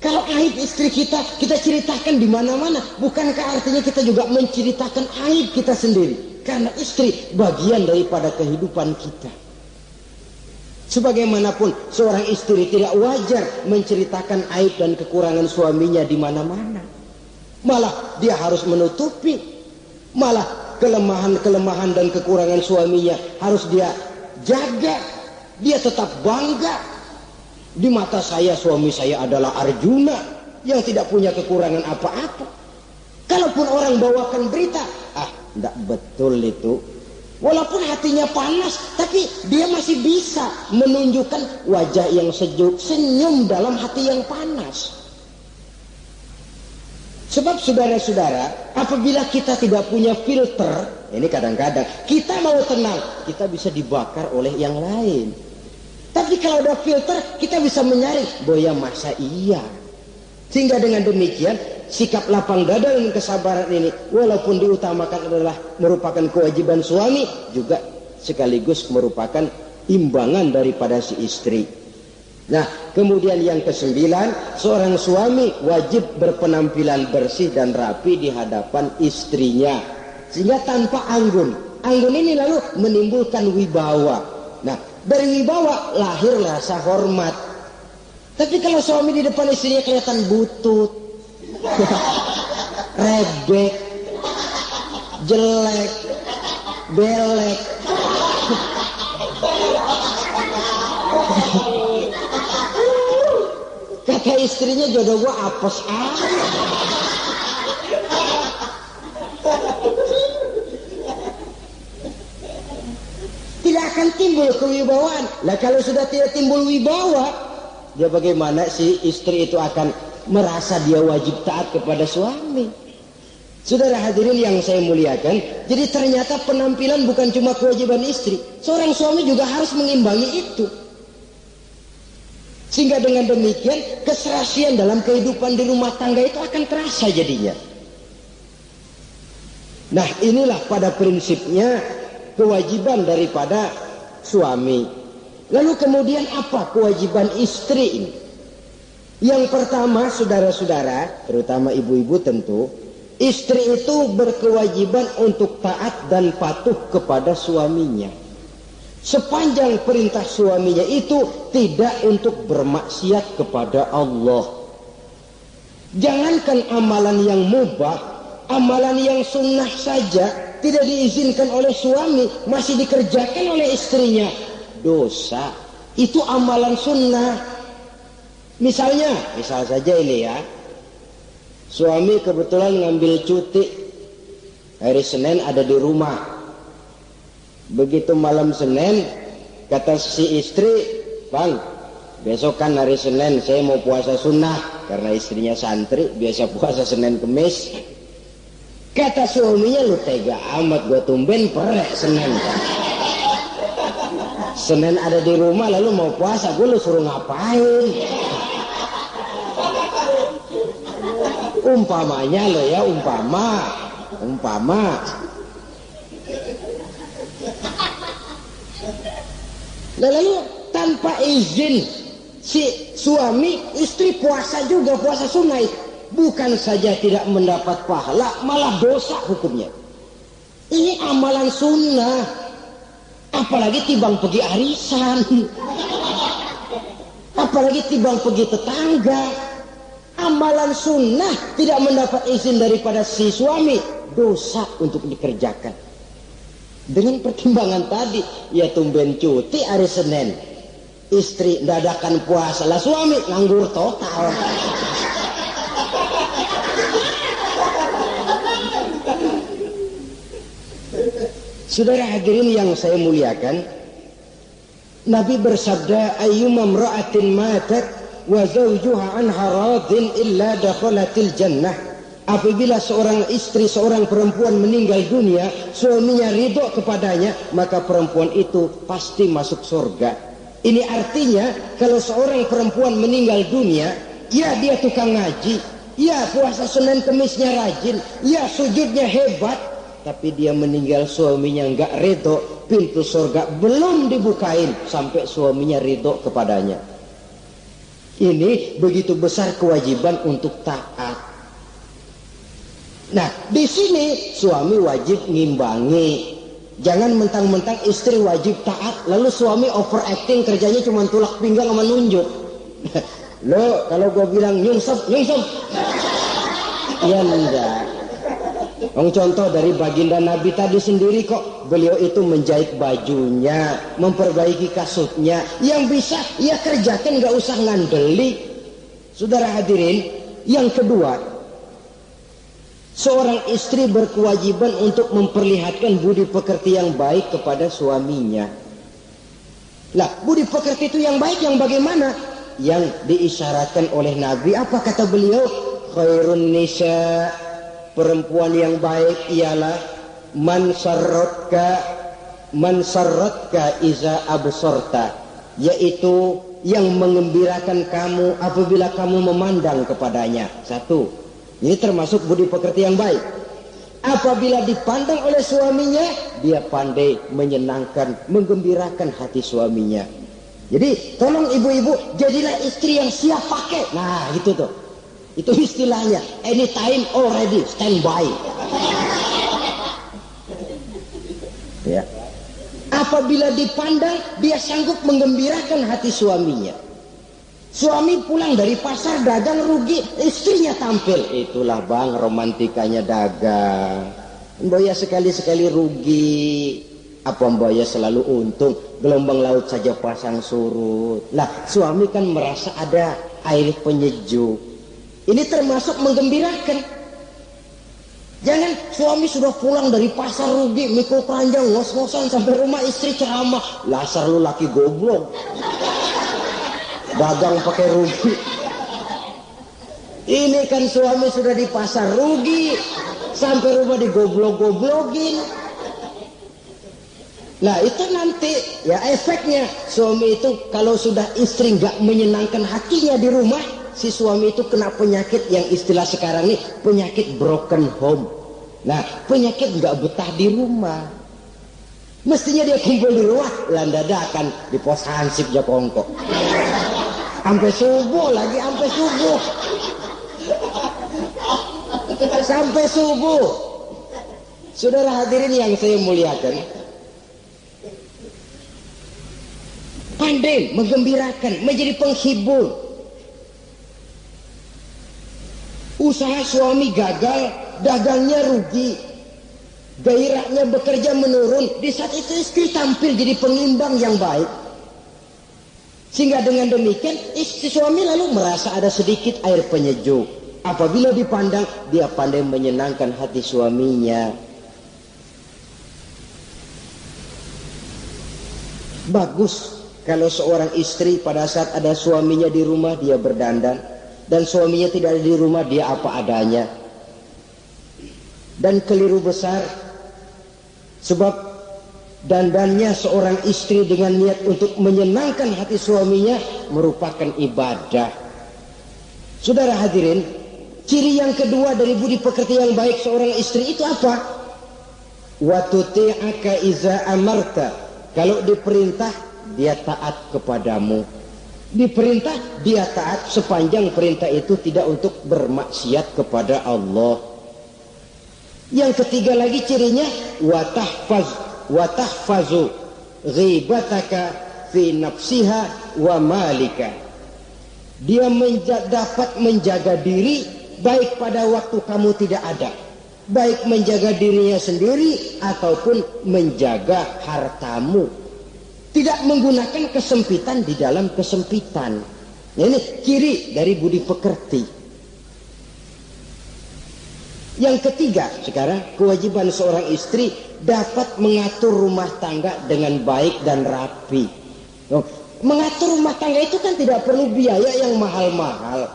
Kalau aib istri kita ceritakan di mana-mana, bukankah artinya kita juga menceritakan aib kita sendiri? Karena istri bagian daripada kehidupan kita. Sebagaimanapun seorang istri tidak wajar menceritakan aib dan kekurangan suaminya di mana-mana. Malah dia harus menutupi. Malah kelemahan-kelemahan dan kekurangan suaminya harus dia jaga. Dia tetap bangga. Di mata saya suami saya adalah Arjuna yang tidak punya kekurangan apa-apa. Kalaupun orang bawakan berita, tidak betul itu. Walaupun hatinya panas, tapi dia masih bisa menunjukkan wajah yang sejuk, senyum dalam hati yang panas. Sebab saudara-saudara, apabila kita tidak punya filter, ini kadang-kadang kita mau tenang, kita bisa dibakar oleh yang lain. Tapi kalau ada filter, kita bisa menyaring, boya masa iya. Sehingga dengan demikian, sikap lapang dada dan kesabaran ini, walaupun diutamakan adalah merupakan kewajiban suami, juga sekaligus merupakan imbangan daripada si istri. Nah, kemudian yang ke-9, seorang suami wajib berpenampilan bersih dan rapi di hadapan istrinya. Sehingga tanpa anggun. Anggun ini lalu menimbulkan wibawa. Nah, dari wibawa lahir rasa hormat. Tapi kalau suami di depan istrinya kelihatan butut, rebek, jelek, belek, kata istrinya, jodoh gua apes akan timbul kewibawaan. Lah kalau sudah tidak timbul wibawa, dia bagaimana si istri itu akan merasa dia wajib taat kepada suami? Saudara hadirin yang saya muliakan, jadi ternyata penampilan bukan cuma kewajiban istri, seorang suami juga harus mengimbangi itu. Sehingga dengan demikian keserasian dalam kehidupan di rumah tangga itu akan terasa jadinya. Nah, inilah pada prinsipnya kewajiban daripada suami. Lalu kemudian apa kewajiban istri ini? Yang pertama, saudara-saudara, terutama ibu-ibu tentu, istri itu berkewajiban untuk taat dan patuh kepada suaminya. Sepanjang perintah suaminya itu tidak untuk bermaksiat kepada Allah. Jangankan amalan yang mubah, amalan yang sunnah saja tidak diizinkan oleh suami, masih dikerjakan oleh istrinya, dosa. Itu amalan sunnah. Misal saja ini ya, suami kebetulan ngambil cuti hari Senin ada di rumah. Begitu malam Senin, kata si istri, "Bang, besok kan hari Senin, saya mau puasa sunnah." Karena istrinya santri, biasa puasa Senin Kemis. Kata suaminya, "Lu tega amat, gua tumben perek Senin. Senin ada di rumah lalu mau puasa, gua lu suruh ngapain?" Umpamanya lo ya, umpama. Lalu tanpa izin si suami, istri puasa juga, puasa sunnah. Bukan saja tidak mendapat pahala, malah dosa hukumnya. Ini amalan sunnah. Apalagi tibang pergi arisan. Apalagi tibang pergi tetangga. Amalan sunnah tidak mendapat izin daripada si suami, dosa untuk dikerjakan. Dengan pertimbangan tadi, ya tumben cuti hari Senin, istri dadakan puasa, lah suami nganggur total. Saudara hadirin yang saya muliakan, Nabi bersabda, "Ayyuma imra'atin matat wa zawjuha anha radin illa dakhalatil jannah." Apabila seorang istri, seorang perempuan meninggal dunia, suaminya ridho kepadanya, maka perempuan itu pasti masuk surga. Ini artinya kalau seorang perempuan meninggal dunia, ya dia tukang ngaji, ya puasa Senin Kemisnya rajin, ya sujudnya hebat, tapi dia meninggal suaminya enggak ridho, pintu surga belum dibukain sampai suaminya ridho kepadanya. Ini begitu besar kewajiban untuk taat. Nah, di sini suami wajib ngimbangi. Jangan mentang-mentang istri wajib taat, lalu suami overacting, kerjanya cuma tulak pinggang sama nunjuk. Lo kalau gue bilang nyungsep, ya enggak. Contoh dari baginda Nabi tadi sendiri kok, beliau itu menjahit bajunya, memperbaiki kasutnya. Yang bisa ia kerjakan, nggak usah ngandeli. Saudara hadirin, yang kedua, seorang istri berkewajiban untuk memperlihatkan budi pekerti yang baik kepada suaminya. Lah, budi pekerti itu yang baik yang bagaimana? Yang diisyaratkan oleh Nabi, apa kata beliau? Khairun nisa, perempuan yang baik ialah man sarratka iza absorta, yaitu yang mengembirakan kamu apabila kamu memandang kepadanya. Satu, ini termasuk budi pekerti yang baik. Apabila dipandang oleh suaminya, dia pandai menyenangkan, menggembirakan hati suaminya. Jadi tolong ibu-ibu, jadilah istri yang siap pakai. Nah gitu tuh, itu istilahnya, anytime already standby. Ya. Apabila dipandang, dia sanggup menggembirakan hati suaminya. Suami pulang dari pasar dagang rugi, istrinya tampil. Itulah bang romantikanya dagang. Mboya sekali-sekali rugi, apa mboya selalu untung? Gelombang laut saja pasang surut. Lah suami kan merasa ada air penyejuk. Ini termasuk menggembirakan. Jangan suami sudah pulang dari pasar rugi, mikul keranjang, ngos-ngosan sampai rumah istri ceramah. Lasar lu laki goblok. Dagang pakai rugi. Ini kan suami sudah di pasar rugi, sampai rumah digoblok-goblokin. Nah itu nanti ya efeknya, suami itu kalau sudah istri nggak menyenangkan hatinya di rumah, si suami itu kena penyakit yang istilah sekarang nih, penyakit broken home. Nah penyakit nggak betah di rumah. Mestinya dia kumpul di rumah, landada akan di pos hansip jakongkok. Sampai subuh lagi, sampai subuh. Sampai subuh. Saudara hadirin yang saya muliakan, pandai menggembirakan, menjadi penghibur. Usaha suami gagal, dagangnya rugi, gairahnya bekerja menurun. Di saat itu istri tampil jadi pengimbang yang baik. Sehingga dengan demikian istri suami lalu merasa ada sedikit air penyejuk. Apabila dipandang, dia pandai menyenangkan hati suaminya. Bagus kalau seorang istri pada saat ada suaminya di rumah dia berdandan, dan suaminya tidak ada di rumah dia apa adanya. Dan keliru besar, sebab dandannya seorang istri dengan niat untuk menyenangkan hati suaminya merupakan ibadah. Saudara hadirin, ciri yang kedua dari budi pekerti yang baik seorang istri itu apa? Wa tuti'aka iza amarta. Kalau diperintah, dia taat kepadamu. Diperintah, dia taat sepanjang perintah itu tidak untuk bermaksiat kepada Allah. Yang ketiga lagi cirinya, wa tahfazu ghibataka fi nafsiha wa malika. Dia dapat menjaga diri baik pada waktu kamu tidak ada, baik menjaga dirinya sendiri ataupun menjaga hartamu. Tidak menggunakan kesempitan di dalam kesempitan. Nah, ini ciri dari budi pekerti. Yang ketiga sekarang, kewajiban seorang istri dapat mengatur rumah tangga dengan baik dan rapi. Mengatur rumah tangga itu kan tidak perlu biaya yang mahal-mahal.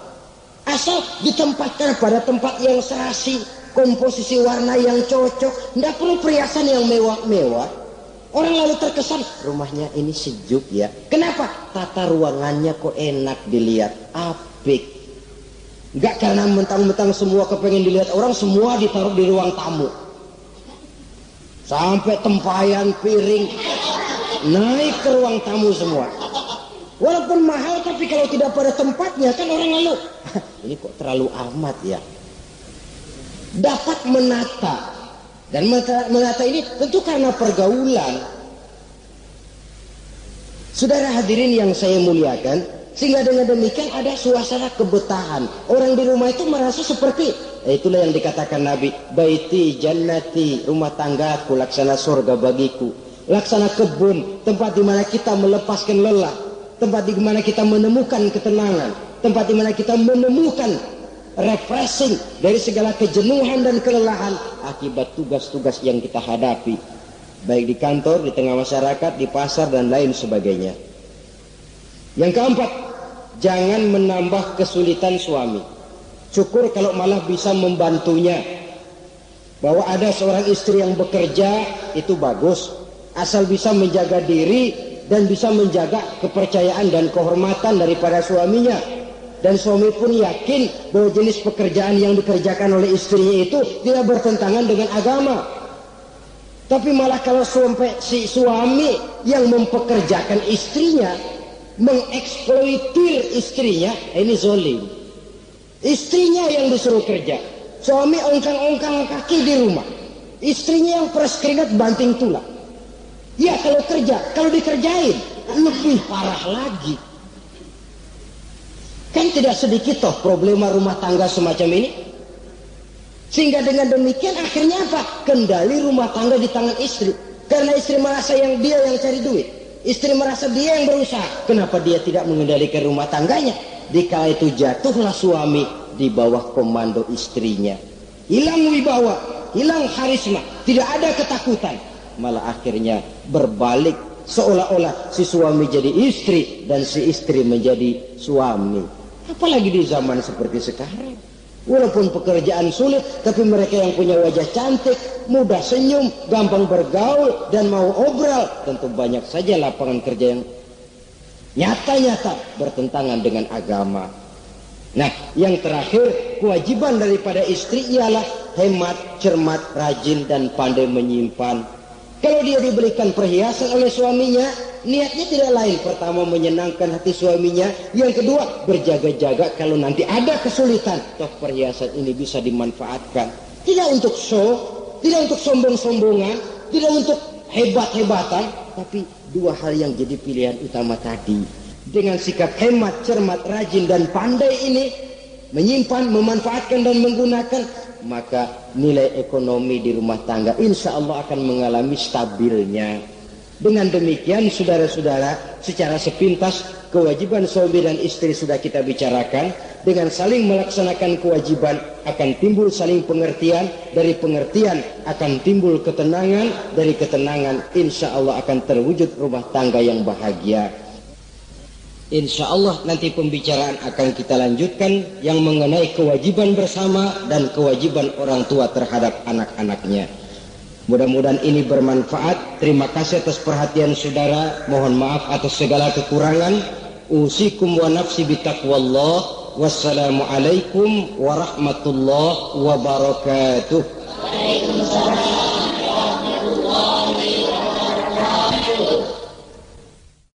Asal ditempatkan pada tempat yang serasi, komposisi warna yang cocok, tidak perlu perhiasan yang mewah-mewah. Orang lalu terkesan, rumahnya ini sejuk ya. Kenapa? Tata ruangannya kok enak dilihat, apik. Enggak karena mentang-mentang semua kepengen dilihat orang, semua ditaruh di ruang tamu. Sampai tempayan piring naik ke ruang tamu semua. Walaupun mahal, tapi kalau tidak pada tempatnya kan orang lalu, ini kok terlalu amat ya. Dapat menata. Dan menata ini tentu karena pergaulan. Saudara hadirin yang saya muliakan, sehingga dengan demikian ada suasana kebetahan. Orang di rumah itu merasa seperti, itulah yang dikatakan Nabi, baiti jannati, rumah tanggaku laksana surga bagiku. Laksana kebun, tempat di mana kita melepaskan lelah, tempat di mana kita menemukan ketenangan, tempat di mana kita menemukan refreshing dari segala kejenuhan dan kelelahan akibat tugas-tugas yang kita hadapi, baik di kantor, di tengah masyarakat, di pasar dan lain sebagainya. Yang keempat, jangan menambah kesulitan suami. Syukur kalau malah bisa membantunya. Bahwa ada seorang istri yang bekerja itu bagus, asal bisa menjaga diri dan bisa menjaga kepercayaan dan kehormatan daripada suaminya. Dan suami pun yakin bahwa jenis pekerjaan yang dikerjakan oleh istrinya itu tidak bertentangan dengan agama. Tapi malah kalau si suami yang mempekerjakan istrinya, mengeksploitir istrinya, ini zolim. Istrinya yang disuruh kerja, suami ongkang-ongkang kaki di rumah, istrinya yang peres keringat banting tulang. Ya kalau kerja, kalau dikerjain lebih parah lagi. Kan tidak sedikit toh problema rumah tangga semacam ini. Sehingga dengan demikian akhirnya apa? Kendali rumah tangga di tangan istri. Karena istri merasa dia yang cari duit. Istri merasa dia yang berusaha. Kenapa dia tidak mengendalikan rumah tangganya? Dikala itu jatuhlah suami di bawah komando istrinya. Hilang wibawa. hilang harisma, tidak ada ketakutan. Malah akhirnya berbalik, seolah-olah si suami jadi istri dan si istri menjadi suami. Apalagi di zaman seperti sekarang. Walaupun pekerjaan sulit, tapi mereka yang punya wajah cantik, mudah senyum, gampang bergaul, dan mau obral, tentu banyak saja lapangan kerja yang nyata-nyata bertentangan dengan agama. Nah, yang terakhir, kewajiban daripada istri ialah hemat, cermat, rajin, dan pandai menyimpan. Kalau dia diberikan perhiasan oleh suaminya, niatnya tidak lain. Pertama, menyenangkan hati suaminya. Yang kedua, berjaga-jaga kalau nanti ada kesulitan, toh perhiasan ini bisa dimanfaatkan. Tidak untuk show, tidak untuk sombong-sombongan, tidak untuk hebat-hebatan, tapi dua hal yang jadi pilihan utama tadi. Dengan sikap hemat, cermat, rajin, dan pandai ini, menyimpan, memanfaatkan, dan menggunakan, maka nilai ekonomi di rumah tangga insya Allah akan mengalami stabilnya. Dengan demikian saudara-saudara, secara sepintas kewajiban suami dan istri sudah kita bicarakan. Dengan saling melaksanakan kewajiban akan timbul saling pengertian, dari pengertian akan timbul ketenangan, dari ketenangan insya Allah akan terwujud rumah tangga yang bahagia. Insya Allah nanti pembicaraan akan kita lanjutkan yang mengenai kewajiban bersama dan kewajiban orang tua terhadap anak-anaknya. Mudah-mudahan ini bermanfaat. Terima kasih atas perhatian saudara. Mohon maaf atas segala kekurangan. Usikum wa nafsi bitaqwallah. Wassalamualaikum warahmatullahi wabarakatuh. Waalaikumsalam.